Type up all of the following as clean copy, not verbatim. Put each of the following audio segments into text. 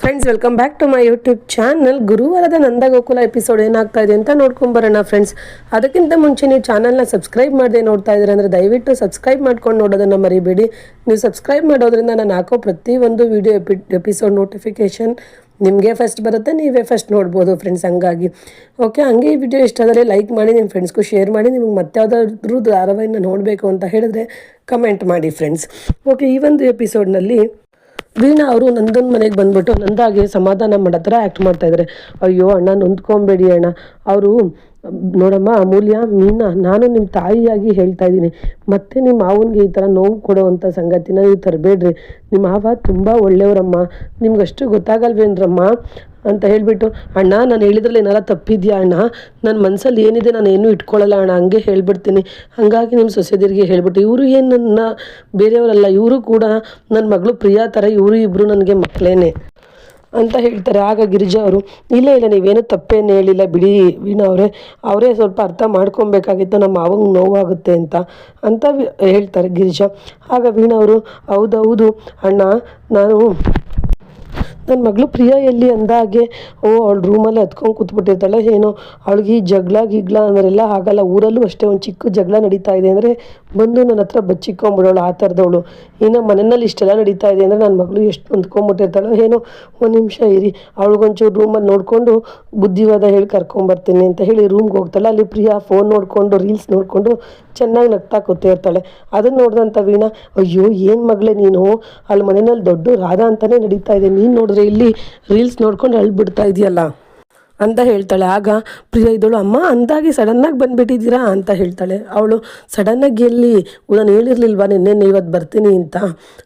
Friends, welcome back to my YouTube channel. ಗುರುವಾರದ Nandagokula episode ಏನಾಗ್ತಾ ಇದೆ ಅಂತ ನೋಡ್ಕೊಂಬರೋಣ ಫ್ರೆಂಡ್ಸ್. ಅದಕ್ಕಿಂತ ಮುಂಚೆ ನೀವು ಚಾನಲ್ನ ಸಬ್ಸ್ಕ್ರೈಬ್ ಮಾಡದೆ ನೋಡ್ತಾ ಇದ್ದೀರಾ ಅಂದರೆ ದಯವಿಟ್ಟು ಸಬ್ಸ್ಕ್ರೈಬ್ ಮಾಡ್ಕೊಂಡು ನೋಡೋದನ್ನು ಮರಿಬೇಡಿ. ನೀವು ಸಬ್ಸ್ಕ್ರೈಬ್ ಮಾಡೋದ್ರಿಂದ ನಾನು ಹಾಕೋ ಪ್ರತಿಯೊಂದು ವಿಡಿಯೋ ಎಪಿಸೋಡ್ ನೋಟಿಫಿಕೇಷನ್ ನಿಮಗೆ ಫಸ್ಟ್ ಬರುತ್ತೆ, ನೀವೇ ಫಸ್ಟ್ ನೋಡ್ಬೋದು ಫ್ರೆಂಡ್ಸ್. ಹಂಗಾಗಿ ಓಕೆ, ಹಂಗೆ ಈ ವಿಡಿಯೋ ಇಷ್ಟ ಆದರೆ ಲೈಕ್ ಮಾಡಿ, ನಿಮ್ಮ ಫ್ರೆಂಡ್ಸ್ಗೂ ಶೇರ್ ಮಾಡಿ. ನಿಮಗೆ ಮತ್ತೆ ಯಾವುದಾದ್ರೂ ಧಾರಾವಾಹಿನ ನೋಡಬೇಕು ಅಂತ ಹೇಳಿದ್ರೆ ಕಮೆಂಟ್ ಮಾಡಿ ಫ್ರೆಂಡ್ಸ್. ಓಕೆ, ಈ ಒಂದು ಎಪಿಸೋಡ್ನಲ್ಲಿ ವೀಣಾ ಅವರು ನಂದನ್ ಮನೆಗೆ ಬಂದ್ಬಿಟ್ಟು ನಂದಾಗೆ ಸಮಾಧಾನ ಮಾಡೋ ಥರ ಆ್ಯಕ್ಟ್ ಮಾಡ್ತಾಯಿದ್ದಾರೆ. ಅಯ್ಯೋ ಅಣ್ಣ, ನೊಂದ್ಕೊಂಬೇಡಿ ಅಣ್ಣ. ಅವರು ನೋಡಮ್ಮ ಅಮೂಲ್ಯ, ಮೀನಾ, ನಾನು ನಿಮ್ಮ ತಾಯಿಯಾಗಿ ಹೇಳ್ತಾ ಇದ್ದೀನಿ, ಮತ್ತೆ ನಿಮ್ಮ ಮಾವನಿಗೆ ಈ ಥರ ನೋವು ಕೊಡೋವಂಥ ಸಂಗತಿನ ನೀವು ತರಬೇಡ್ರಿ. ನಿಮ್ಮ ಮಾವ ತುಂಬ ಒಳ್ಳೆಯವರಮ್ಮ, ನಿಮ್ಗಷ್ಟು ಗೊತ್ತಾಗಲ್ವೇನ್ರಮ್ಮ ಅಂತ ಹೇಳಿಬಿಟ್ಟು, ಅಣ್ಣ ನಾನು ಹೇಳಿದ್ರಲ್ಲಿ ಏನಾರ ತಪ್ಪಿದ್ಯಾ ಅಣ್ಣ, ನನ್ನ ಮನಸ್ಸಲ್ಲಿ ಏನಿದೆ ನಾನು ಏನೂ ಇಟ್ಕೊಳ್ಳಲ್ಲ ಅಣ್ಣ, ಹಂಗೆ ಹೇಳ್ಬಿಡ್ತೀನಿ. ಹಾಗಾಗಿ ನಿಮ್ಮ ಸೊಸೆದಿರಿಗೆ ಹೇಳ್ಬಿಟ್ಟು, ಇವರು ಏನು ನನ್ನ ಬೇರೆಯವರಲ್ಲ, ಇವರು ಕೂಡ ನನ್ನ ಮಗಳು ಪ್ರಿಯಾ ಥರ, ಇವರು ಇಬ್ಬರು ನನಗೆ ಮಕ್ಕಳೇನೆ ಅಂತ ಹೇಳ್ತಾರೆ. ಆಗ ಗಿರಿಜಾ ಅವರು, ಇಲ್ಲ ನೀವೇನು ತಪ್ಪೇನು ಹೇಳಿಲ್ಲ ಬಿಡಿ ವೀಣಾ ಅವರೇ ಸ್ವಲ್ಪ ಅರ್ಥ ಮಾಡ್ಕೊಬೇಕಾಗಿತ್ತು, ನಮ್ಮ ಮಾವಂಗೆ ನೋವಾಗುತ್ತೆ ಅಂತ ಹೇಳ್ತಾರೆ ಗಿರಿಜಾ. ಆಗ ವೀಣಾ ಅವರು, ಹೌದೌದು ಅಣ್ಣ, ನನ್ನ ಮಗಳು ಪ್ರಿಯಾ ಎಲ್ಲಿ ಅಂದಾಗೆ, ಅವಳು ರೂಮಲ್ಲಿ ಹತ್ಕೊಂಡು ಕೂತ್ಬಿಟ್ಟಿರ್ತಾಳೆ, ಏನೋ ಅವಳಿಗೆ ಈ ಜಗಳ ಅಂದರೆಲ್ಲ ಆಗಲ್ಲ. ಊರಲ್ಲೂ ಅಷ್ಟೇ ಒಂದು ಚಿಕ್ಕ ಜಗಳ ನಡೀತಾ ಇದೆ ಅಂದರೆ ಬಂದು ನನ್ನ ಹತ್ರ ಬಚ್ಚಿಕ್ಕೊಂಬಿಡೋಳು, ಆ ಥರದವಳು. ಇನ್ನು ಮನೆಯಲ್ಲಿ ಇಷ್ಟೆಲ್ಲ ನಡೀತಾ ಇದೆ ಅಂದರೆ ನನ್ನ ಮಗಳು ಎಷ್ಟು ಹೊಂದ್ಕೊಂಬಿಟ್ಟಿರ್ತಾಳೋ ಏನೋ. ಒಂದು ನಿಮಿಷ ಇರಿ, ಅವಳಿಗೊಂಚೂರು ರೂಮಲ್ಲಿ ನೋಡಿಕೊಂಡು ಬುದ್ಧಿವಾದ ಹೇಳಿ ಕರ್ಕೊಂಬರ್ತೀನಿ ಅಂತ ಹೇಳಿ ರೂಮ್ಗೆ ಹೋಗ್ತಾಳೆ. ಅಲ್ಲಿ ಪ್ರಿಯಾ ಫೋನ್ ನೋಡಿಕೊಂಡು ರೀಲ್ಸ್ ನೋಡಿಕೊಂಡು ಚೆನ್ನಾಗಿ ನಗ್ತಾ ಕೂತಿರ್ತಾಳೆ. ಅದನ್ನು ನೋಡಿದಂಥ ವೀಣಾ, ಅಯ್ಯೋ ಏನು ಮಗಳೇ ನೀನು, ಅಲ್ಲಿ ಮನೆಯಲ್ಲಿ ದೊಡ್ಡ ರಾಧಾ ಅಂತಲೇ ನಡೀತಾ ಇದೆ, ನೀನು ನೋಡಿದ್ರೆ ಇಲ್ಲಿ ರೀಲ್ಸ್ ನೋಡ್ಕೊಂಡು ಅಳ್ಬಿಡ್ತಾ ಇದೆಯಲ್ಲ ಅಂತ ಹೇಳ್ತಾಳೆ. ಆಗ ಪ್ರಿಯಾ ಇದ್ದಳು, ಅಮ್ಮ ಅಂದಾಗಿ ಸಡನ್ನಾಗಿ ಬಂದುಬಿಟ್ಟಿದ್ದೀರಾ ಅಂತ ಹೇಳ್ತಾಳೆ. ಅವಳು, ಸಡನ್ನಾಗಿ ಎಲ್ಲಿ, ನಾನು ಹೇಳಿರ್ಲಿಲ್ವಾ ನಿನ್ನೆ ಇವತ್ತು ಬರ್ತೀನಿ ಅಂತ,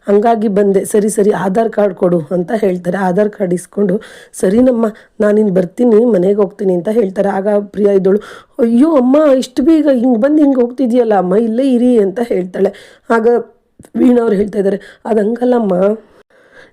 ಹಂಗಾಗಿ ಬಂದೆ. ಸರಿ ಆಧಾರ್ ಕಾರ್ಡ್ ಕೊಡು ಅಂತ ಹೇಳ್ತಾರೆ. ಆಧಾರ್ ಕಾರ್ಡ್ ಇಸ್ಕೊಂಡು, ಸರಿನಮ್ಮ ನಾನಿನ್ನು ಬರ್ತೀನಿ, ಮನೆಗೆ ಹೋಗ್ತೀನಿ ಅಂತ ಹೇಳ್ತಾರೆ. ಆಗ ಪ್ರಿಯಾ ಇದ್ದಳು, ಅಯ್ಯೋ ಅಮ್ಮ, ಇಷ್ಟು ಬೇಗ ಹಿಂಗೆ ಹೋಗ್ತಿದ್ಯಲ್ಲ ಅಮ್ಮ, ಇಲ್ಲೇ ಇರಿ ಅಂತ ಹೇಳ್ತಾಳೆ. ಆಗ ವೀಣಾ ಅವ್ರು ಹೇಳ್ತಾ ಇದ್ದಾರೆ, ಅದು ಹಂಗಲ್ಲಮ್ಮ,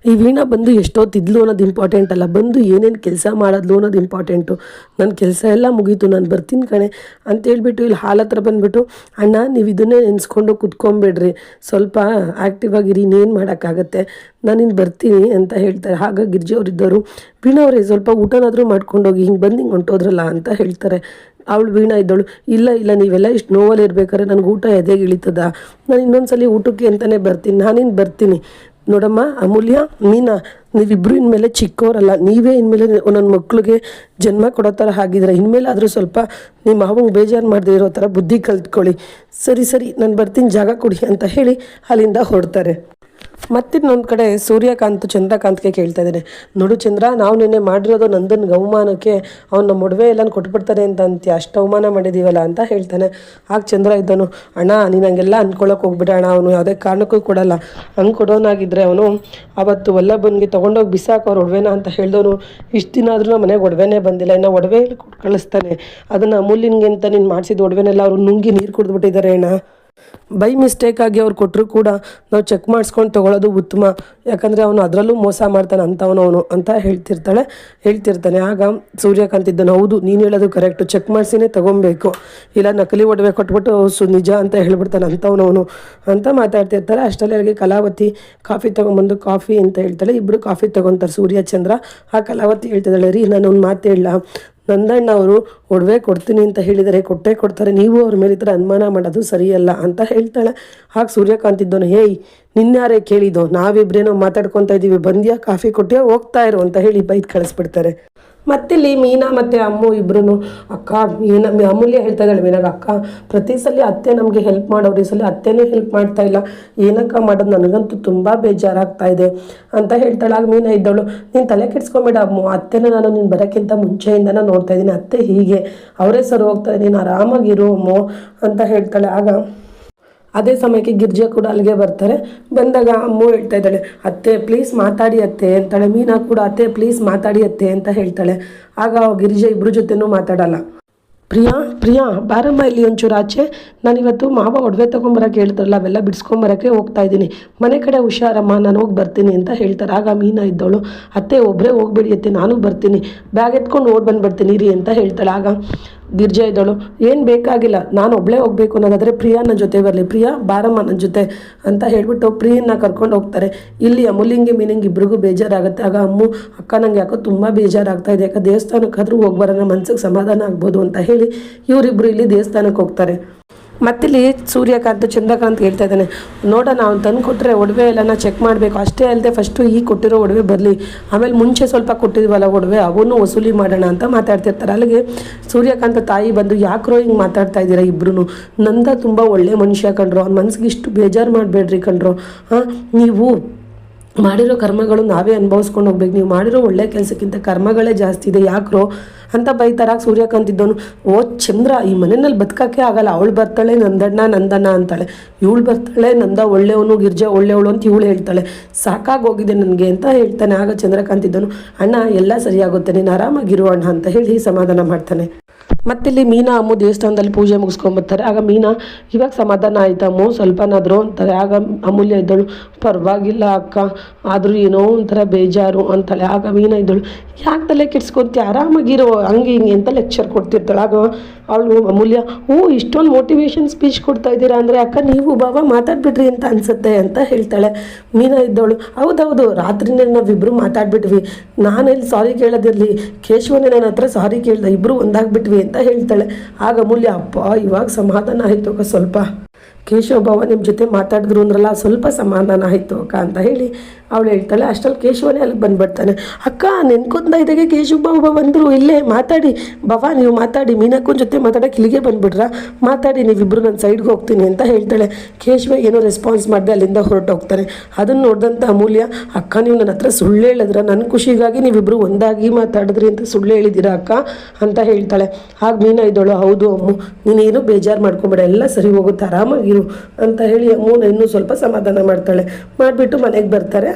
ಈ ವೀಣಾ ಬಂದು ಎಷ್ಟೊತ್ತಿದ್ಲು ಅನ್ನೋದು ಇಂಪಾರ್ಟೆಂಟ್ ಅಲ್ಲ, ಬಂದು ಏನೇನು ಕೆಲಸ ಮಾಡೋದ್ಲು ಅನ್ನೋದು ಇಂಪಾರ್ಟೆಂಟು. ನನ್ನ ಕೆಲಸ ಎಲ್ಲ ಮುಗೀತು, ನಾನು ಬರ್ತೀನಿ ಕಣೆ ಅಂತ ಹೇಳ್ಬಿಟ್ಟು ಇಲ್ಲಿ ಹಾಲ್ ಹತ್ರ ಬಂದುಬಿಟ್ಟು, ಅಣ್ಣ ನೀವು ಇದನ್ನೇ ನೆನೆಸ್ಕೊಂಡು ಕುತ್ಕೊಂಬೇಡ್ರಿ, ಸ್ವಲ್ಪ ಆ್ಯಕ್ಟಿವ್ ಆಗಿರಿ, ಇನ್ನೇನು ಮಾಡೋಕ್ಕಾಗತ್ತೆ, ನಾನಿನ್ನು ಬರ್ತೀನಿ ಅಂತ ಹೇಳ್ತಾರೆ. ಆಗ ಗಿರ್ಜಿ ಅವರಿದ್ದವರು, ವೀಣಾ ಅವರೇ ಸ್ವಲ್ಪ ಊಟನಾದರೂ ಮಾಡ್ಕೊಂಡೋಗಿ, ಹಿಂಗೆ ಹೊಂಟೋದ್ರಲ್ಲ ಅಂತ ಹೇಳ್ತಾರೆ. ಅವಳು ವೀಣಾ ಇದ್ದವಳು, ಇಲ್ಲ ನೀವೆಲ್ಲ ಇಷ್ಟು ನೋವಲ್ಲಿ ಇರ್ಬೇಕಾದ್ರೆ ನನಗೆ ಊಟ ಎದೆಗೆ ಇಳಿತದ, ನಾನು ಇನ್ನೊಂದ್ಸಲಿ ಊಟಕ್ಕೆ ಅಂತಲೇ ಬರ್ತೀನಿ, ನಾನಿನ್ನು ಬರ್ತೀನಿ. ನೋಡಮ್ಮ ಅಮೂಲ್ಯ, ಮೀನಾ, ನೀವಿಬ್ಬರು ಇನ್ಮೇಲೆ ಚಿಕ್ಕವರಲ್ಲ, ನೀವೇ ಇನ್ಮೇಲೆ ನನ್ನ ಮಕ್ಕಳಿಗೆ ಜನ್ಮ ಕೊಡೋ ಥರ ಆಗಿದ್ರೆ, ಇನ್ಮೇಲೆ ಆದರೂ ಸ್ವಲ್ಪ ನಿಮ್ಮ ಮಾವಂಗೆ ಬೇಜಾರು ಮಾಡದೇ ಇರೋ ಥರ ಬುದ್ಧಿ ಕಲ್ತ್ಕೊಳ್ಳಿ. ಸರಿ ನಾನು ಬರ್ತೀನಿ, ಜಾಗ ಕೊಡಿ ಅಂತ ಹೇಳಿ ಅಲ್ಲಿಂದ ಹೊರಡ್ತಾರೆ. ಮತ್ತಿನ್ನೊಂದು ಕಡೆ ಸೂರ್ಯಕಾಂತ್ ಚಂದ್ರಕಾಂತ್ಗೆ ಕೇಳ್ತಾ ಇದ್ದಾನೆ, ನೋಡು ಚಂದ್ರ, ನಾವು ನಿನ್ನೆ ಮಾಡಿರೋದು ನಂದನ್ಗೆ ಅವಮಾನಕ್ಕೆ ಅವ್ನು ನಮ್ಮ ಒಡವೆ ಎಲ್ಲ ಕೊಟ್ಬಿಡ್ತಾರೆ ಅಂತೀಯ, ಅಷ್ಟು ಅವಮಾನ ಮಾಡಿದ್ದೀವಲ್ಲ ಅಂತ ಹೇಳ್ತಾನೆ. ಆಗ ಚಂದ್ರ ಇದ್ದನು, ಅಣ್ಣ ನೀನು ಹಂಗೆಲ್ಲ ಅಂದ್ಕೊಳ್ಳೋಕೆ ಹೋಗ್ಬಿಡ ಅಣ್ಣ, ಅವನು ಯಾವುದೇ ಕಾರಣಕ್ಕೂ ಕೊಡಲ್ಲ, ಹಂಗೆ ಕೊಡೋನಾಗಿದ್ದರೆ ಅವನು ಅವತ್ತು ವಲ್ಲಭನಿಗೆ ತೊಗೊಂಡೋಗಿ ಬಿಸಾಕು ಅವ್ರ ಒಡವೆನ ಅಂತ ಹೇಳಿದವನು, ಇಷ್ಟು ದಿನ ಆದರೂ ನಮ್ಮ ಮನೆಗೆ ಒಡವೆನೇ ಬಂದಿಲ್ಲ, ಇನ್ನು ಒಡವೆ ಕಳಿಸ್ತಾನೆ, ಅದನ್ನು ಅಮೂಲ್ಯನಿಗೆ ಅಂತ ನೀನು ಮಾಡಿಸಿದ ಒಡವೆನೆಲ್ಲ ಅವರು ನುಂಗಿ ನೀರು ಕುಡಿದ್ಬಿಟ್ಟಿದ್ದಾರೆ ಅಣ್ಣ, ಬೈ ಮಿಸ್ಟೇಕಾಗಿ ಅವ್ರು ಕೊಟ್ಟರು ಕೂಡ ನಾವು ಚೆಕ್ ಮಾಡಿಸ್ಕೊಂಡು ತೊಗೊಳ್ಳೋದು ಉತ್ತಮ, ಯಾಕಂದರೆ ಅವನು ಅದರಲ್ಲೂ ಮೋಸ ಮಾಡ್ತಾನೆ ಅವನು ಅಂತ ಹೇಳ್ತಿರ್ತಾನೆ. ಆಗ ಸೂರ್ಯಕಾಂತ್ ಇದ್ದಾನೆ, ಹೌದು ನೀನು ಹೇಳೋದು ಕರೆಕ್ಟು, ಚೆಕ್ ಮಾಡಿಸಿನೇ ತೊಗೊಬೇಕು, ಇಲ್ಲ ನಕಲಿ ಒಡವೆ ಕೊಟ್ಬಿಟ್ಟು ನಿಜ ಅಂತ ಹೇಳ್ಬಿಡ್ತಾನೆ ಅವನು ಅಂತ ಮಾತಾಡ್ತಿರ್ತಾರೆ. ಅಷ್ಟರಲ್ಲಿ ಕಲಾವತಿ ಕಾಫಿ ತೊಗೊಂಬಂದು ಕಾಫಿ ಅಂತ ಹೇಳ್ತಾಳೆ. ಇಬ್ಬರು ಕಾಫಿ ತೊಗೊತಾರೆ ಸೂರ್ಯ ಚಂದ್ರ. ಆ ಕಲಾವತಿ ಹೇಳ್ತಿದ್ದಾಳೆ, ರೀ ನಾನು ಒಂದು ಮಾತು ಹೇಳಲ್ಲ, ನಂದಣ್ಣ ಅವರು ಒಡವೆ ಕೊಡ್ತೀನಿ ಅಂತ ಹೇಳಿದರೆ ಕೊಟ್ಟೇ ಕೊಡ್ತಾರೆ, ನೀವು ಅವ್ರ ಮೇಲೆ ಈ ಥರ ಅನುಮಾನ ಮಾಡೋದು ಸರಿಯಲ್ಲ ಅಂತ ಹೇಳ್ತಾಳೆ. ಹಾಗೆ ಸೂರ್ಯಕಾಂತ್ ಇದ್ದವನು, ಹೇಯ್ ನಿನ್ಯಾರೇ ಕೇಳಿದ್ದು, ನಾವಿಬ್ರೇನೋ ಮಾತಾಡ್ಕೊತಾ ಇದ್ದೀವಿ, ಬಂದ್ಯಾ ಕಾಫಿ ಕೊಟ್ಟಿಯಾ, ಹೋಗ್ತಾ ಇರು ಅಂತ ಹೇಳಿ ಬೈದು ಕಳಿಸ್ಬಿಡ್ತಾರೆ. ಮತ್ತಿಲ್ಲಿ ಮೀನಾ ಮತ್ತು ಅಮ್ಮು ಇಬ್ಬರೂ, ಅಕ್ಕ ಅಮೂಲ್ಯ ಹೇಳ್ತಾ ಇದ್ದಾಳೆ ಮೀನಾಗ, ಅಕ್ಕ ಪ್ರತಿ ಸಲ ಅತ್ತೆ ನಮಗೆ ಹೆಲ್ಪ್ ಮಾಡೋರು, ಈ ಸಲ ಅತ್ತೆನೇ ಹೆಲ್ಪ್ ಮಾಡ್ತಾ ಇಲ್ಲ, ಏನಕ್ಕ ಮಾಡೋದು, ನನಗಂತೂ ತುಂಬ ಬೇಜಾರಾಗ್ತಾ ಇದೆ ಅಂತ ಹೇಳ್ತಾಳೆ. ಆಗ ಮೀನಾ ಇದ್ದವಳು, ನೀನು ತಲೆ ಕೆಡಿಸ್ಕೊಂಬೇಡ ಅಮ್ಮು, ಅತ್ತೆನ ನಾನು ನೀನು ಬರೋಕ್ಕಿಂತ ಮುಂಚೆಯಿಂದನೇ ನೋಡ್ತಾ ಇದ್ದೀನಿ, ಅತ್ತೆ ಹೀಗೆ ಅವರೇ ಸರಿ ಹೋಗ್ತಾರೆ, ನೀನು ಆರಾಮಾಗಿರು ಅಮ್ಮು ಅಂತ ಹೇಳ್ತಾಳೆ. ಆಗ ಅದೇ ಸಮಯಕ್ಕೆ ಗಿರ್ಜಾ ಕೂಡ ಅಲ್ಲಿಗೆ ಬರ್ತಾರೆ. ಬಂದಾಗ ಅಮ್ಮು ಹೇಳ್ತಾ ಇದ್ದಾಳೆ, ಅತ್ತೆ ಪ್ಲೀಸ್ ಮಾತಾಡಿ ಅತ್ತೆ ಅಂತಾಳೆ. ಮೀನಾ ಕೂಡ ಅತ್ತೆ ಪ್ಲೀಸ್ ಮಾತಾಡಿ ಅತ್ತೆ ಅಂತ ಹೇಳ್ತಾಳೆ. ಆಗ ಗಿರಿಜಾ ಇಬ್ಬರ ಜೊತೆನೂ ಮಾತಾಡಲ್ಲ. ಪ್ರಿಯಾ ಬಾರಮ್ಮ ಇಲ್ಲಿ ಒಂಚೂರು ಆಚೆ, ನಾನಿವತ್ತು ಮಾವ ಒಡವೆ ತೊಗೊಂಬರಕ್ಕೆ ಹೇಳ್ತಾರಲ್ಲ, ಅವೆಲ್ಲ ಬಿಡಿಸ್ಕೊಂಬರೋಕ್ಕೆ ಹೋಗ್ತಾ ಇದ್ದೀನಿ, ಮನೆ ಕಡೆ ಹುಷಾರಮ್ಮ, ನಾನು ಹೋಗಿ ಬರ್ತೀನಿ ಅಂತ ಹೇಳ್ತಾರೆ. ಆಗ ಮೀನಾ ಇದ್ದವಳು, ಅತ್ತೆ ಒಬ್ಬರೇ ಹೋಗ್ಬೇಡಿ ಅತ್ತೆ, ನಾನು ಬರ್ತೀನಿ, ಬ್ಯಾಗ್ ಎತ್ಕೊಂಡು ಬಂದುಬಿಡ್ತೀನಿ ರೀ ಅಂತ ಹೇಳ್ತಾಳೆ. ಆಗ ಗಿರ್ಜಾ ಇದ್ದಳು, ಏನು ಬೇಕಾಗಿಲ್ಲ, ನಾನು ಒಬ್ಬಳೇ ಹೋಗಬೇಕು ಅನ್ನೋದಾದರೆ ಪ್ರಿಯಾ ನನ್ನ ಜೊತೆ ಬರಲಿ, ಪ್ರಿಯಾ ಬಾರಮ್ಮ ನನ್ನ ಜೊತೆ ಅಂತ ಹೇಳ್ಬಿಟ್ಟು ಪ್ರಿಯನ್ನ ಕರ್ಕೊಂಡು ಹೋಗ್ತಾರೆ. ಇಲ್ಲಿ ಅಮೂಲ್ಯಂಗೆ ಮೀನಿಂಗ್ ಇಬ್ರಿಗೂ ಬೇಜಾರಾಗುತ್ತೆ. ಆಗ ಅಕ್ಕ ನಂಗೆ ಯಾಕೋ ತುಂಬ ಬೇಜಾರಾಗ್ತಾ ಇದೆ, ಯಾಕೆ ದೇವಸ್ಥಾನಕ್ಕಾದ್ರೂ ಹೋಗಿ ಬರೋಣ, ಮನ್ಸಿಗೆ ಸಮಾಧಾನ ಆಗ್ಬೋದು ಅಂತ ಹೇಳಿ ಇವರಿಬ್ಬರು ಇಲ್ಲಿ ದೇವಸ್ಥಾನಕ್ಕೆ ಹೋಗ್ತಾರೆ. ಮತ್ತಿಲ್ಲಿ ಸೂರ್ಯಕಾಂತ್ ಚಂದ್ರಕಾಂತ್ ಹೇಳ್ತಾ ಇದ್ದಾನೆ, ನೋಡೋಣ ಅವ್ನು ತಂದು ಕೊಟ್ಟರೆ ಒಡವೆ ಎಲ್ಲನ ಚೆಕ್ ಮಾಡಬೇಕು, ಅಷ್ಟೇ ಅಲ್ಲದೆ ಫಸ್ಟು ಈ ಕೊಟ್ಟಿರೋ ಒಡವೆ ಬರಲಿ, ಆಮೇಲೆ ಮುಂಚೆ ಸ್ವಲ್ಪ ಕೊಟ್ಟಿದ್ವಲ್ಲ ಒಡವೆ ಅವನು ವಸೂಲಿ ಮಾಡೋಣ ಅಂತ ಮಾತಾಡ್ತಿರ್ತಾರೆ. ಅಲ್ಲಿಗೆ ಸೂರ್ಯಕಾಂತ ತಾಯಿ ಬಂದು ಯಾಕ್ರೋ ಹಿಂಗೆ ಮಾತಾಡ್ತಾ ಇದ್ದೀರಾ ಇಬ್ಬರು, ನಂದ ತುಂಬ ಒಳ್ಳೆ ಮನುಷ್ಯ ಕಂಡ್ರು, ಅವ್ನ ಮನ್ಸಿಗೆ ಇಷ್ಟು ಬೇಜಾರು ಮಾಡಬೇಡ್ರಿ ಕಂಡ್ರು, ನೀವು ಮಾಡಿರೋ ಕರ್ಮಗಳು ನಾವೇ ಅನುಭವಿಸ್ಕೊಂಡು ಹೋಗ್ಬೇಕು, ನೀವು ಮಾಡಿರೋ ಒಳ್ಳೆ ಕೆಲಸಕ್ಕಿಂತ ಕರ್ಮಗಳೇ ಜಾಸ್ತಿ ಇದೆ ಯಾಕ್ರೋ ಅಂತ ಬೈತಾರಾಗ ಸೂರ್ಯಕಾಂತ್ ಇದ್ದವನು, ಓ ಚಂದ್ರ ಈ ಮನೆಯಲ್ಲಿ ಬದುಕಕ್ಕೆ ಆಗಲ್ಲ, ಅವಳು ಬರ್ತಾಳೆ ನಂದಣ್ಣ ಅಂತಾಳೆ, ಇವಳು ಬರ್ತಾಳೆ ನಂದ ಒಳ್ಳೆಯವನು ಗಿರ್ಜಾ ಒಳ್ಳೆಯವಳು ಅಂತ ಇವಳು ಹೇಳ್ತಾಳೆ, ಸಾಕಾಗೋಗಿದೆ ನನಗೆ ಅಂತ ಹೇಳ್ತಾನೆ. ಆಗ ಚಂದ್ರಕಾಂತ್ ಇದ್ದವನು, ಅಣ್ಣ ಎಲ್ಲ ಸರಿಯಾಗುತ್ತೆ, ನೀನು ಆರಾಮಾಗಿರು ಅಣ್ಣ ಅಂತ ಹೇಳಿ ಸಮಾಧಾನ ಮಾಡ್ತಾನೆ. ಮತ್ತಿಲ್ಲಿ ಮೀನಾ ಅಮ್ಮು ದೇವಸ್ಥಾನದಲ್ಲಿ ಪೂಜೆ ಮುಗಿಸ್ಕೊಂಬರ್ತಾರೆ. ಆಗ ಮೀನಾ, ಇವಾಗ ಸಮಾಧಾನ ಆಯ್ತಮ್ಮು ಸ್ವಲ್ಪನಾದರೂ ಅಂತಾರೆ. ಆಗ ಅಮೂಲ್ಯ ಇದ್ದಳು, ಪರವಾಗಿಲ್ಲ ಅಕ್ಕ, ಆದರೂ ಏನೋ ಒಂಥರ ಬೇಜಾರು ಅಂತಾಳೆ. ಆಗ ಮೀನಾ ಇದ್ದಳು, ಯಾಕೆ ತಲೆ ಕೆಡ್ಸ್ಕೊಂತಿ, ಆರಾಮಾಗಿರೋ ಹಂಗೆ ಹಿಂಗೆ ಅಂತ ಲೆಕ್ಚರ್ ಕೊಡ್ತಿರ್ತಾಳೆ. ಆಗ ಅವಳು ಅಮೂಲ್ಯ, ಇಷ್ಟೊಂದು ಮೋಟಿವೇಶನ್ ಸ್ಪೀಚ್ ಕೊಡ್ತಾ ಇದ್ದೀರಾ ಅಂದರೆ ಅಕ್ಕ ನೀವು ಬಾಬಾ ಮಾತಾಡ್ಬಿಟ್ರಿ ಅಂತ ಅನಿಸುತ್ತೆ ಅಂತ ಹೇಳ್ತಾಳೆ. ಮೀನಾ ಇದ್ದವಳು, ಹೌದೌದು ರಾತ್ರಿನೇ ನಾವಿಬ್ಬರು ಮಾತಾಡ್ಬಿಟ್ವಿ, ನಾನೆಲ್ಲಿ ಸಾರಿ ಕೇಳೋದಿರಲಿ, ಕೇಶವನೇ ನನ್ನ ಹತ್ರ ಸಾರಿ ಕೇಳ್ದೆ, ಇಬ್ಬರು ಒಂದಾಗ್ಬಿಟ್ವಿ ಅಂತ ಹೇಳ್ತಾಳೆ. ಆಗ ಅಮೂಲ್ಯ, ಅಪ್ಪ ಇವಾಗ ಸಮಾಧಾನ ಆಯಿತು ಅಕ್ಕ, ಸ್ವಲ್ಪ ಕೇಶವ ಬಾವ ನಿಮ್ಮ ಜೊತೆ ಮಾತಾಡಿದ್ರು ಅಂದ್ರಲ್ಲ ಸ್ವಲ್ಪ ಸಮಾಧಾನ ಆಯಿತು ಅಕ್ಕ ಅಂತ ಹೇಳಿ ಅವಳು ಹೇಳ್ತಾಳೆ. ಅಷ್ಟರಲ್ಲಿ ಕೇಶವನೇ ಅಲ್ಲಿಗೆ ಬಂದುಬಿಡ್ತಾನೆ. ಅಕ್ಕ ನೆನ್ಕೊಂತ ಇದ್ದಾಗೆ ಕೇಶವ ಬಾವ ಬಂದರು, ಇಲ್ಲೇ ಮಾತಾಡಿ ಬಾವ, ನೀವು ಮಾತಾಡಿ, ಮೀನಕ್ಕನ ಜೊತೆ ಮಾತಾಡೋಕೆ ಇಲ್ಲಿಗೆ ಬಂದುಬಿಟ್ರಾ, ಮಾತಾಡಿ ನೀವಿಬ್ಬರು ನನ್ನ ಸೈಡ್ಗೆ ಹೋಗ್ತೀನಿ ಅಂತ ಹೇಳ್ತಾಳೆ. ಕೇಶವ ಏನೋ ರೆಸ್ಪಾನ್ಸ್ ಮಾಡಿದೆ ಅಲ್ಲಿಂದ ಹೊರಟೋಗ್ತಾನೆ. ಅದನ್ನು ನೋಡಿದಂಥ ಅಮೂಲ್ಯ, ಅಕ್ಕ ನೀವು ನನ್ನ ಹತ್ರ ಸುಳ್ಳು ಹೇಳಿದ್ರ, ನನ್ನ ಖುಷಿಗಾಗಿ ನೀವಿಬ್ಬರು ಒಂದಾಗಿ ಮಾತಾಡಿದ್ರಿ ಅಂತ ಸುಳ್ಳು ಹೇಳಿದ್ದೀರಾ ಅಕ್ಕ ಅಂತ ಹೇಳ್ತಾಳೆ. ಆಗ ಮೀನಾ ಇದ್ದಳು, ಹೌದು ಅಮ್ಮು ನೀನೇನು ಬೇಜಾರು ಮಾಡ್ಕೊಂಬೇಡ, ಎಲ್ಲ ಸರಿ ಹೋಗುತ್ತೆ, ಆರಾಮಾಗಿರು ಅಂತ ಹೇಳಿ ಅಮ್ಮನ ಇನ್ನೂ ಸ್ವಲ್ಪ ಸಮಾಧಾನ ಮಾಡ್ತಾಳೆ. ಮಾಡಿಬಿಟ್ಟು ಮನೆಗೆ ಬರ್ತಾರೆ.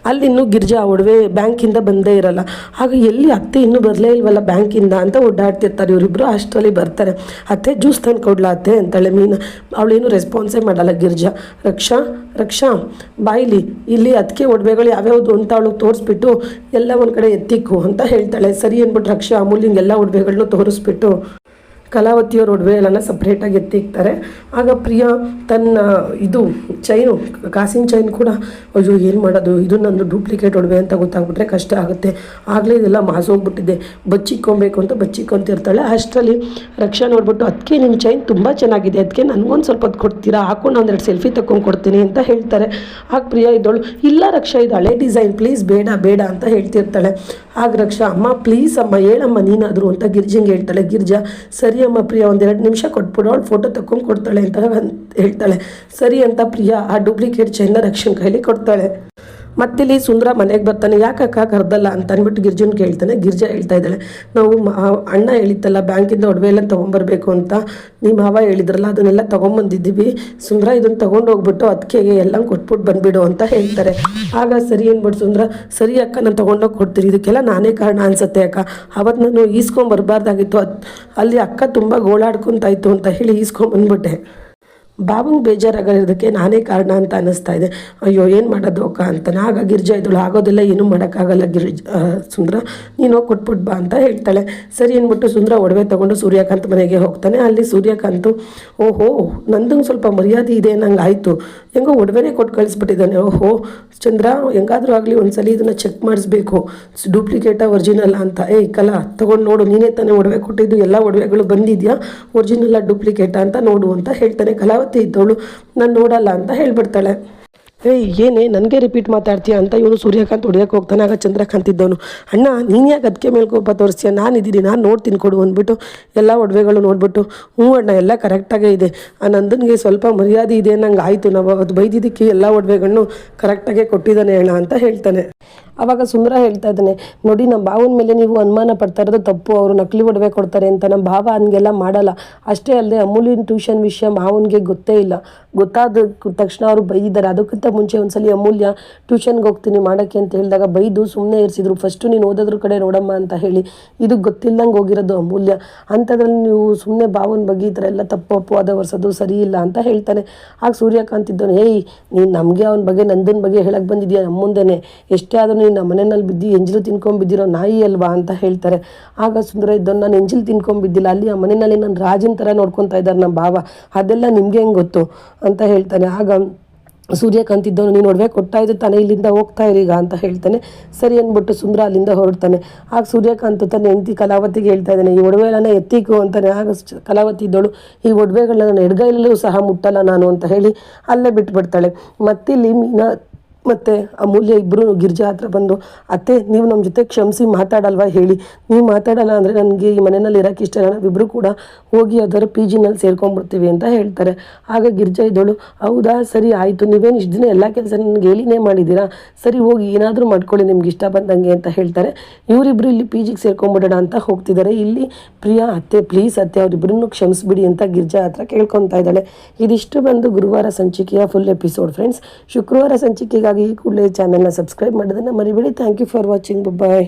ಅಲ್ಲಿ ಇನ್ನೂ ಗಿರ್ಜಾ ಒಡವೆ ಬ್ಯಾಂಕಿಂದ ಬಂದೇ ಇರಲ್ಲ. ಆಗ ಎಲ್ಲಿ ಅತ್ತೆ ಇನ್ನೂ ಬರಲೇ ಇಲ್ವಲ್ಲ ಬ್ಯಾಂಕಿಂದ ಅಂತ ಓಡಾಡ್ತಿರ್ತಾರೆ ಇವರಿಬ್ಬರು. ಅಷ್ಟರಲ್ಲಿ ಬರ್ತಾರೆ. ಅತ್ತೆ ಜ್ಯೂಸ್ ತಂದು ಕೊಡ್ಲಾ ಅತ್ತೆ ಅಂತಾಳೆ ಮೀನಾ. ಅವಳೇನು ರೆಸ್ಪಾನ್ಸೇ ಮಾಡಲ್ಲ ಗಿರ್ಜಾ. ರಕ್ಷಾ ಬಾಯಿಲಿ ಇಲ್ಲಿ ಅದಕ್ಕೆ ಒಡವೆಗಳು ಯಾವ್ಯಾವುದು ಅಂತ ಅವಳಿಗೆ ತೋರಿಸ್ಬಿಟ್ಟು ಎಲ್ಲ ಒಂದು ಕಡೆ ಎತ್ತಿಕ್ಕು ಅಂತ ಹೇಳ್ತಾಳೆ. ಸರಿ ಅಂದ್ಬಿಟ್ಟು ರಕ್ಷಾ ಅಮೂಲ್ಯಂಗೆಲ್ಲ ಒಡವೆಗಳನ್ನೂ ತೋರಿಸ್ಬಿಟ್ಟು ಕಲಾವತಿಯವ್ರ ಒಡವೆ ಎಲ್ಲನ ಸಪ್ರೇಟಾಗಿ ಎತ್ತಿಕ್ತಾರೆ. ಆಗ ಪ್ರಿಯಾ ತನ್ನ ಇದು ಚೈನು ಕಾಸಿನ ಚೈನ್ ಕೂಡ, ಅಯ್ಯೋ ಏನು ಮಾಡೋದು, ಇದು ನಂದು ಡೂಪ್ಲಿಕೇಟ್ ಒಡವೆ ಅಂತ ಗೊತ್ತಾಗ್ಬಿಟ್ರೆ ಕಷ್ಟ ಆಗುತ್ತೆ, ಆಗಲೇ ಇದೆಲ್ಲ ಮಾಸೋಗ್ಬಿಟ್ಟಿದೆ, ಬಚ್ಚಿಕ್ಕೊಬೇಕು ಅಂತ ಬಚ್ಚಿಕ್ಕೊಂತಿರ್ತಾಳೆ. ಅಷ್ಟರಲ್ಲಿ ರಕ್ಷಾ ನೋಡ್ಬಿಟ್ಟು, ಅದಕ್ಕೆ ನಿಮ್ಮ ಚೈನ್ ತುಂಬ ಚೆನ್ನಾಗಿದೆ, ಅದಕ್ಕೆ ನನಗೊಂದು ಸ್ವಲ್ಪ ಹೊತ್ತು ಕೊಡ್ತೀರಾ, ಹಾಕೊಂಡು ಒಂದೆರಡು ಸೆಲ್ಫಿ ತಗೊಂಡು ಕೊಡ್ತೀನಿ ಅಂತ ಹೇಳ್ತಾರೆ. ಆಗ ಪ್ರಿಯಾ ಇದ್ದವಳು, ಇಲ್ಲ ರಕ್ಷಾ ಇದು ಹಳೆ ಡಿಸೈನ್, ಪ್ಲೀಸ್ ಬೇಡ ಅಂತ ಹೇಳ್ತಿರ್ತಾಳೆ. ಆಗ ರಕ್ಷಾ, ಅಮ್ಮ ಪ್ಲೀಸ್ ಅಮ್ಮ ಹೇಳಮ್ಮ ನೀನಾದರೂ ಅಂತ ಗಿರ್ಜಂಗೆ ಹೇಳ್ತಾಳೆ. ಗಿರ್ಜಾ, ಸರಿ ಅಮ್ಮ ಪ್ರಿಯಾ ಒಂದೆರಡು ನಿಮಿಷ ಕೊಟ್ಬಿಡು, ಅವಳು ಫೋಟೋ ತಗೊಂಡು ಕೊಡ್ತಾಳೆ ಅಂತ ಹೇಳ್ತಾಳೆ. ಸರಿ ಅಂತ ಪ್ರಿಯಾ ಆ ಡೂಪ್ಲಿಕೇಟ್ ಚೈನ್ನ ರಕ್ಷನ್ ಕೈಲಿ ಕೊಡ್ತಾಳೆ. ಮತ್ತಿಲ್ಲಿ ಸುಂದರ ಮನೆಗೆ ಬರ್ತಾನೆ. ಯಾಕಕ್ಕ ಕರ್ದಲ್ಲ ಅಂತ ಅಂದ್ಬಿಟ್ಟು ಗಿರ್ಜನ್ ಕೇಳ್ತಾನೆ. ಗಿರ್ಜಾ ಹೇಳ್ತಾ ಇದ್ದಾಳೆ, ನಾವು ಅಣ್ಣ ಹೇಳಿತ್ತಲ್ಲ ಬ್ಯಾಂಕಿಂದ ಒಡವೆ ಎಲ್ಲ ತೊಗೊಂಬರ್ಬೇಕು ಅಂತ, ನಿಮ್ಮ ಮಾವ ಹೇಳಿದ್ರಲ್ಲ ಅದನ್ನೆಲ್ಲ ತೊಗೊಂಬಂದಿದ್ದೀವಿ, ಸುಂದರ ಇದನ್ನು ತೊಗೊಂಡು ಹೋಗ್ಬಿಟ್ಟು ಅದಕ್ಕೆ ಎಲ್ಲ ಕೊಟ್ಬಿಟ್ಟು ಬಂದುಬಿಡು ಅಂತ ಹೇಳ್ತಾರೆ. ಆಗ ಸರಿ ಅಂದ್ಬಿಟ್ಟು ಸುಂದರ, ಸರಿ ಅಕ್ಕ ನಾನು ತೊಗೊಂಡೋಗಿ ಕೊಡ್ತೀರಿ, ಇದಕ್ಕೆಲ್ಲ ನಾನೇ ಕಾರಣ ಅನಿಸುತ್ತೆ ಅಕ್ಕ, ಅವತ್ತು ನಾನು ಈಸ್ಕೊಂಬರ್ಬಾರ್ದಾಗಿತ್ತು, ಅಲ್ಲಿ ಅಕ್ಕ ತುಂಬ ಗೋಳಾಡ್ಕೊತಾಯಿತ್ತು ಅಂತ ಹೇಳಿ ಈಸ್ಕೊಂಬಂದ್ಬಿಟ್ಟೆ, ಬಾಬಂಗೆ ಬೇಜಾರಾಗಿರೋದಕ್ಕೆ ನಾನೇ ಕಾರಣ ಅಂತ ಅನ್ನಿಸ್ತಾ ಇದೆ, ಅಯ್ಯೋ ಏನು ಮಾಡೋದು ಅಕ್ಕ ಅಂತಾನೆ. ಆಗ ಗಿರ್ಜಾ ಇದ್ದಳು, ಆಗೋದೆಲ್ಲ ಏನೂ ಮಾಡೋಕ್ಕಾಗಲ್ಲ ಸುಂದರ, ನೀನು ಹೋಗಿ ಕೊಟ್ಬಿಟ್ಟು ಬಾ ಅಂತ ಹೇಳ್ತಾಳೆ. ಸರಿ ಅಂದ್ಬಿಟ್ಟು ಸುಂದರ ಒಡವೆ ತೊಗೊಂಡು ಸೂರ್ಯಕಾಂತ್ ಮನೆಗೆ ಹೋಗ್ತಾನೆ. ಅಲ್ಲಿ ಸೂರ್ಯಕಾಂತು, ಓಹೋ ನಂದಂಗೆ ಸ್ವಲ್ಪ ಮರ್ಯಾದೆ ಇದೆ ನಂಗೆ ಆಯಿತು, ಹೆಂಗೋ ಒಡವೆನೇ ಕೊಟ್ಟು ಕಳಿಸ್ಬಿಟ್ಟಿದ್ದಾನೆ, ಓಹೋ ಚಂದ್ರ ಹೆಂಗಾದರೂ ಆಗಲಿ ಒಂದ್ಸಲ ಇದನ್ನು ಚೆಕ್ ಮಾಡಿಸ್ಬೇಕು, ಡೂಪ್ಲಿಕೇಟಾ ಒರಿಜಿನಲ್ಲ ಅಂತ. ಕಲಾ ತೊಗೊಂಡು ನೋಡು, ನೀನೇ ತಾನೇ ಒಡವೆ ಕೊಟ್ಟಿದ್ದು, ಎಲ್ಲ ಒಡವೆಗಳು ಬಂದಿದೆಯಾ, ಒರಿಜಿನಲ್ಲ ಡೂಪ್ಲಿಕೇಟಾ ಅಂತ ನೋಡು ಅಂತ ಹೇಳ್ತಾನೆ. ಕಲಾವತಿ ಇದ್ದವಳು, ನಾನು ನೋಡಲ್ಲ ಅಂತ ಹೇಳ್ಬಿಡ್ತಾಳೆ. ಏನೇ ನನಗೆ ರಿಪೀಟ್ ಮಾತಾಡ್ತೀಯ ಅಂತ ಇವನು ಸೂರ್ಯಕಾಂತ್ ಹೊಡಿಯೋಕೆ ಹೋಗ್ತಾನೆ. ಆಗ ಚಂದ್ರಕಾಂತ್ ಇದ್ದವನು, ಅಣ್ಣ ನೀನು ಯಾಕೆ ಅದಕ್ಕೆ ಮೇಲ್ಕೋಪ ತೋರಿಸ್ತೀಯ, ನಾನಿದ್ದೀನಿ, ನಾನು ನೋಡ್ತೀನಿ ಕೊಡು ಅಂದ್ಬಿಟ್ಟು ಎಲ್ಲ ಒಡವೆಗಳು ನೋಡ್ಬಿಟ್ಟು, ಹ್ಞೂ ಅಣ್ಣ ಎಲ್ಲ ಕರೆಕ್ಟಾಗೇ ಇದೆ, ಆ ನಂದನಿಗೆ ಸ್ವಲ್ಪ ಮರ್ಯಾದೆ ಇದೆ ನಂಗೆ ಆಯಿತು, ನಾವು ಅದು ಬೈದಿದ್ದಕ್ಕೆ ಎಲ್ಲ ಒಡವೆಗಳನ್ನು ಕರೆಕ್ಟಾಗೇ ಕೊಟ್ಟಿದ್ದಾನೆ ಅಣ್ಣ ಅಂತ ಹೇಳ್ತಾನೆ. ಆವಾಗ ಸುಂದರ ಹೇಳ್ತಾ ಇದ್ದಾನೆ, ನೋಡಿ ನಮ್ಮ ಭಾವನ ಮೇಲೆ ನೀವು ಅನುಮಾನ ಪಡ್ತಾ ಇರೋದು ತಪ್ಪು, ಅವರು ನಕಲಿ ಒಡವೆ ಕೊಡ್ತಾರೆ ಅಂತ. ನಮ್ಮ ಭಾವ ಹಂಗೆಲ್ಲ ಮಾಡಲ್ಲ. ಅಷ್ಟೇ ಅಲ್ಲದೆ ಅಮೂಲ್ಯನ ಟ್ಯೂಷನ್ ವಿಷಯ ಮಾವನಿಗೆ ಗೊತ್ತೇ ಇಲ್ಲ, ಗೊತ್ತಾದ ತಕ್ಷಣ ಅವರು ಬೈದಿದ್ದಾರೆ. ಅದಕ್ಕಿಂತ ಮುಂಚೆ ಒಂದ್ಸಲಿ ಅಮೂಲ್ಯ ಟ್ಯೂಷನ್ಗೆ ಹೋಗ್ತೀನಿ ಮಾಡೋಕ್ಕೆ ಅಂತ ಹೇಳಿದಾಗ ಬೈದು ಸುಮ್ಮನೆ ಇರಿಸಿದ್ರು, ಫಸ್ಟು ನೀನು ಓದೋದ್ರ ಕಡೆ ನೋಡಮ್ಮ ಅಂತ ಹೇಳಿ. ಇದು ಗೊತ್ತಿಲ್ಲಂಗೆ ಹೋಗಿರೋದು ಅಮೂಲ್ಯ, ಅಂಥದ್ರಲ್ಲಿ ನೀವು ಸುಮ್ಮನೆ ಭಾವನ ಬಗ್ಗೆ ಈ ಥರ ಎಲ್ಲ ತಪ್ಪು ಅಪವಾದ ಹೊರಿಸೋದು ಸರಿ ಇಲ್ಲ ಅಂತ ಹೇಳ್ತಾನೆ. ಆಗ ಸೂರ್ಯಕಾಂತ್ ಇದ್ದವನು, ನೀನು ನಮಗೆ ಅವನ ಬಗ್ಗೆ ನಂದನ ಬಗ್ಗೆ ಹೇಳಕ್ಕೆ ಬಂದಿದ್ಯಾ ನಮ್ಮ ಮುಂದೆನೇ, ಎಷ್ಟೇ ಆದರೂ ನಮ್ಮ ಮನೆಯಲ್ಲಿ ಬಿದ್ದು ಎಂಜಲು ತಿನ್ಕೊಂಡ್ಬಿದ್ದಿರೋ ನಾಯಿ ಅಲ್ವಾ ಅಂತ ಹೇಳ್ತಾರೆ. ಆಗ ಸುಂದರ ಇದ್ದವ್ನು, ನಾನು ಎಂಜಲು ತಿನ್ಕೊಂಡ್ಬಿದ್ದಿಲ್ಲ, ಅಲ್ಲಿ ಆ ಮನೆಯಲ್ಲಿ ನಾನು ರಾಜನ ಥರ ನೋಡ್ಕೊತಾ ಇದ್ದಾರೆ ನಮ್ಮ ಭಾವ, ಅದೆಲ್ಲ ನಿಮಗೆ ಹೆಂಗೆ ಗೊತ್ತು ಅಂತ ಹೇಳ್ತಾನೆ. ಆಗ ಸೂರ್ಯಕಾಂತ್ ಇದ್ದವನು, ನೀನು ಒಡವೆ ಕೊಡ್ತಾ ಇದ್ದು ತಾನೇ, ಇಲ್ಲಿಂದ ಹೋಗ್ತಾ ಇರೀಗ ಅಂತ ಹೇಳ್ತಾನೆ. ಸರಿ ಅಂದ್ಬಿಟ್ಟು ಸುಂದರ ಅಲ್ಲಿಂದ ಹೊರಡ್ತಾನೆ. ಆಗ ಸೂರ್ಯಕಾಂತ್ ತನ್ನ ಹೆಂಡತಿ ಕಲಾವತಿಗೆ ಹೇಳ್ತಾ ಇದ್ದಾನೆ, ಈ ಒಡವೆಗಳನ್ನ ಎತ್ತಿಕು ಅಂತಾನೆ. ಆಗ ಕಲಾವತಿ ಇದ್ದವಳು, ಈ ಒಡವೆಗಳನ್ನ ನಾನು ಎಡಗೈಲೂ ಸಹ ಮುಟ್ಟಲ್ಲ ನಾನು ಅಂತ ಹೇಳಿ ಅಲ್ಲೇ ಬಿಟ್ಬಿಡ್ತಾಳೆ. ಮತ್ತಿಲ್ಲಿ ಮೀನಾ ಮತ್ತು ಅಮೂಲ್ಯ ಇಬ್ಬರು ಗಿರ್ಜಾ ಹತ್ರ ಬಂದು, ಅತ್ತೆ ನೀವು ನಮ್ಮ ಜೊತೆ ಕ್ಷಮಿಸಿ ಮಾತಾಡಲ್ವಾ ಹೇಳಿ, ನೀವು ಮಾತಾಡಲ್ಲ ಅಂದರೆ ನನಗೆ ಈ ಮನೆಯಲ್ಲಿ ಇರೋಕ್ಕೆ ಇಷ್ಟ ಇಲ್ಲ, ನಾವಿಬ್ಬರು ಕೂಡ ಹೋಗಿ ಅದರ ಪಿ ಜಿನಲ್ಲಿ ಸೇರ್ಕೊಂಡ್ಬಿಡ್ತೀವಿ ಅಂತ ಹೇಳ್ತಾರೆ. ಆಗ ಗಿರ್ಜಾ ಇದ್ದವಳು, ಹೌದಾ ಸರಿ ಆಯಿತು, ನೀವೇನು ಇಷ್ಟು ದಿನ ಎಲ್ಲ ಕೆಲಸ ನನಗೆ ಹೇಳಿನೇ ಮಾಡಿದ್ದೀರಾ, ಸರಿ ಹೋಗಿ ಏನಾದರೂ ಮಾಡ್ಕೊಳ್ಳಿ ನಿಮ್ಗೆ ಇಷ್ಟ ಬಂದಂಗೆ ಅಂತ ಹೇಳ್ತಾರೆ. ಇವರಿಬ್ಬರು ಇಲ್ಲಿ ಪಿ ಜಿಗೆ ಸೇರ್ಕೊಂಡ್ಬಿಡೋಣ ಅಂತ ಹೋಗ್ತಿದ್ದಾರೆ. ಇಲ್ಲಿ ಪ್ರಿಯಾ, ಅತ್ತೆ ಪ್ಲೀಸ್ ಅತ್ತೆ ಅವರಿಬ್ಬರನ್ನು ಕ್ಷಮಿಸ್ಬಿಡಿ ಅಂತ ಗಿರ್ಜಾ ಹತ್ರ ಕೇಳ್ಕೊತಾ ಇದ್ದಾಳೆ. ಇದಿಷ್ಟು ಬಂದು ಗುರುವಾರ ಸಂಚಿಕೆಯ ಫುಲ್ ಎಪಿಸೋಡ್ ಫ್ರೆಂಡ್ಸ್. ಶುಕ್ರವಾರ ಸಂಚಿಕೆಗಾಗಿ ಈ ಕೂಡಲೇ ಚಾನಲ್ನ ಸಬ್ಸ್ಕ್ರೈಬ್ ಮಾಡೋದನ್ನು ಮರಿಬೇಡಿ. Thank you for watching. Bye.